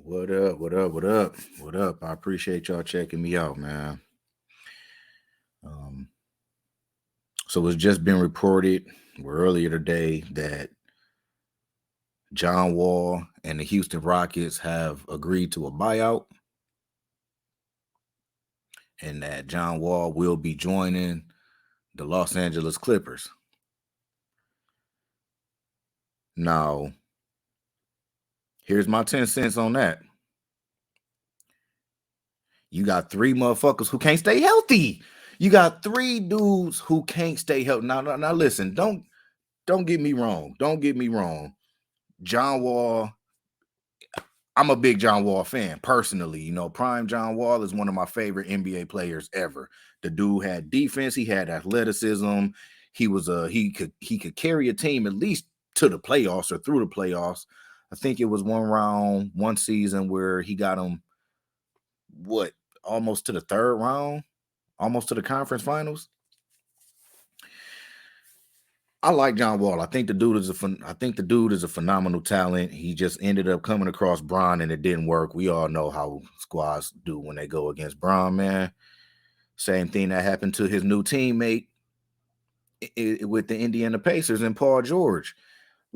What up? What up? What up? What up? I appreciate y'all checking me out, man. Um, so it's just been reported earlier today that John Wall and the Houston Rockets have agreed to a buyout, and that John Wall will be joining the Los Angeles Clippers. Now, here's my 10 cents on that. You got three motherfuckers who can't stay healthy. You got three dudes who can't stay healthy. Now, listen. Don't get me wrong. Don't get me wrong. John Wall. I'm a big John Wall fan personally. Prime John Wall is one of my favorite NBA players ever. The dude had defense. He had athleticism. He could carry a team at least to the playoffs or through the playoffs. I think it was one season where he got him almost to the third round, almost to the conference finals. I like John Wall. I think the dude is a phenomenal talent. He just ended up coming across Bron and it didn't work. We all know how squads do when they go against Bron, man. Same thing that happened to his new teammate with the Indiana Pacers and Paul George.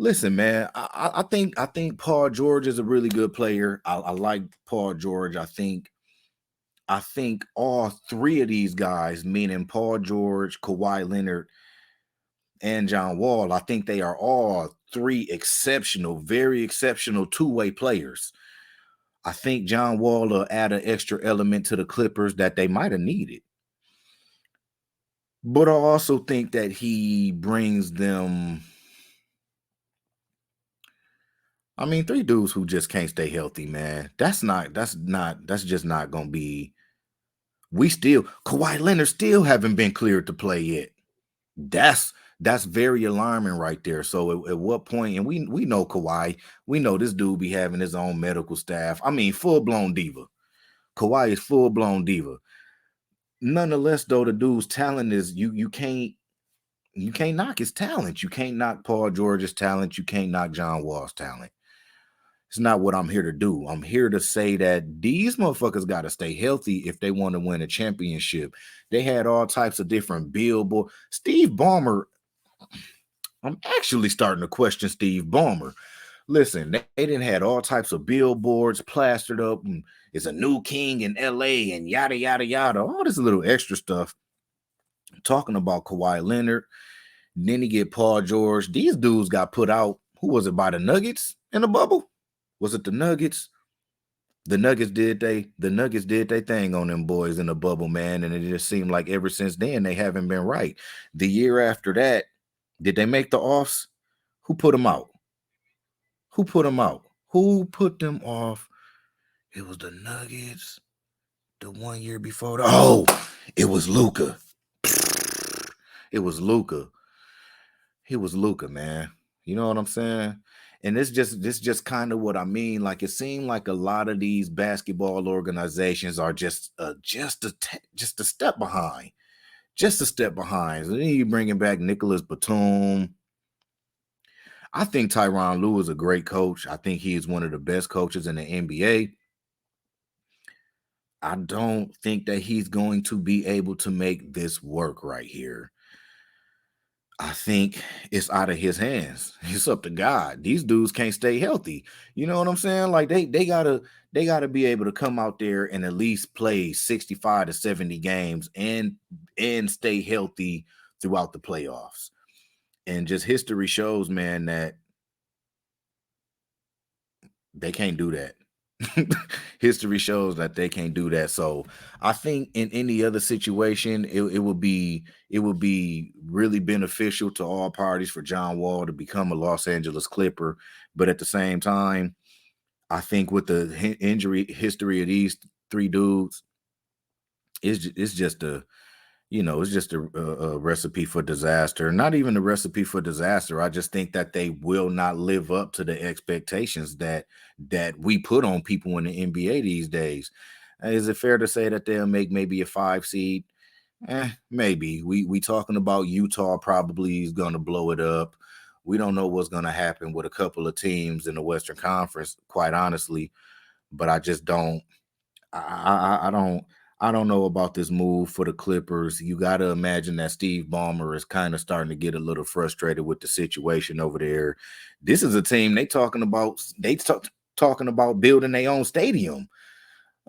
Listen, man, I think Paul George is a really good player. I like Paul George. I think all three of these guys, meaning Paul George, Kawhi Leonard, and John Wall, I think they are all three very exceptional two-way players. I think John Wall will add an extra element to the Clippers that they might have needed. But I also think that he brings them. I mean, three dudes who just can't stay healthy, man. That's just not gonna be. Kawhi Leonard still haven't been cleared to play yet. That's very alarming right there. So at what point, and we know Kawhi, we know this dude be having his own medical staff. I mean, full-blown diva. Kawhi is full-blown diva. Nonetheless, though, the dude's talent is you can't knock his talent. You can't knock Paul George's talent. You can't knock John Wall's talent. It's not what I'm here to do. I'm here to say that these motherfuckers got to stay healthy if they want to win a championship. They had all types of different billboards. Steve Ballmer, I'm actually starting to question Steve Ballmer. Listen, they didn't had all types of billboards plastered up. And it's a new king in LA and yada, yada, yada. All this little extra stuff. Talking about Kawhi Leonard. Then he get Paul George. These dudes got put out. Who was it, by the Nuggets in the bubble? Was it the Nuggets? The Nuggets did their thing on them boys in the bubble, man. And it just seemed like ever since then they haven't been right. The year after that, did they make the offs? Who put them out? Who put them out? Who put them off? It was the Nuggets. The 1 year before. It was Luka. It was Luka. It was Luka, man. You know what I'm saying? And this just kind of what I mean. Like it seemed like a lot of these basketball organizations are just a step behind. Just a step behind. So then you bringing back Nicholas Batum. I think Tyronn Lue is a great coach. I think he is one of the best coaches in the NBA. I don't think that he's going to be able to make this work right here. I think it's out of his hands. It's up to God. These dudes can't stay healthy. You know what I'm saying? Like they gotta be able to come out there and at least play 65 to 70 games and stay healthy throughout the playoffs. And just history shows, man, that they can't do that. History shows that they can't do that. So I think in any other situation, it would be really beneficial to all parties for John Wall to become a Los Angeles Clipper. But at the same time, I think with the injury history of these three dudes, it's just a recipe for disaster. Not even a recipe for disaster. I just think that they will not live up to the expectations that we put on people in the NBA these days. Is it fair to say that they'll make maybe a 5 seed? Maybe. We talking about Utah probably is going to blow it up. We don't know what's going to happen with a couple of teams in the Western Conference, quite honestly. but I just don't. I don't know about this move for the Clippers. You got to imagine that Steve Ballmer is kind of starting to get a little frustrated with the situation over there. This is a team talking about building their own stadium.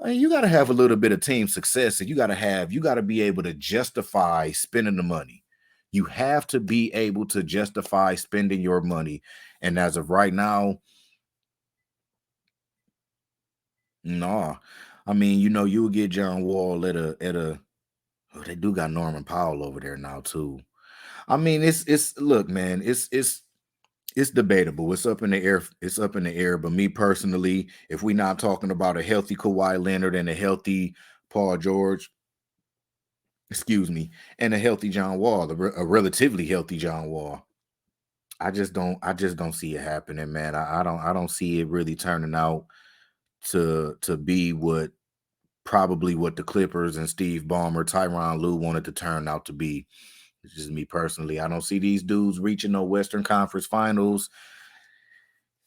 You got to have a little bit of team success, and you got to be able to justify spending the money. You have to be able to justify spending your money. And as of right now, no. I mean, you would get John Wall at a oh, they do got Norman Powell over there now too. I mean, it's look, man, it's debatable. It's up in the air. It's up in the air. But me personally, if we're not talking about a healthy Kawhi Leonard and a healthy Paul George, excuse me, and a healthy John Wall, a relatively healthy John Wall, I just don't see it happening, man. I don't see it really turning out to be what the Clippers and Steve Ballmer, Tyronn Lue wanted to turn out to be. It's just me personally. I don't see these dudes reaching no Western Conference Finals.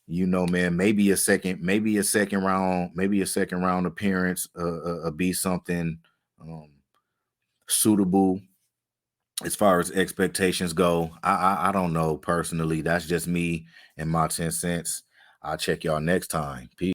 Man, maybe a second round appearance, be something um, suitable as far as expectations go. I don't know personally. That's just me and my 10 cents. I'll check y'all next time. Peace.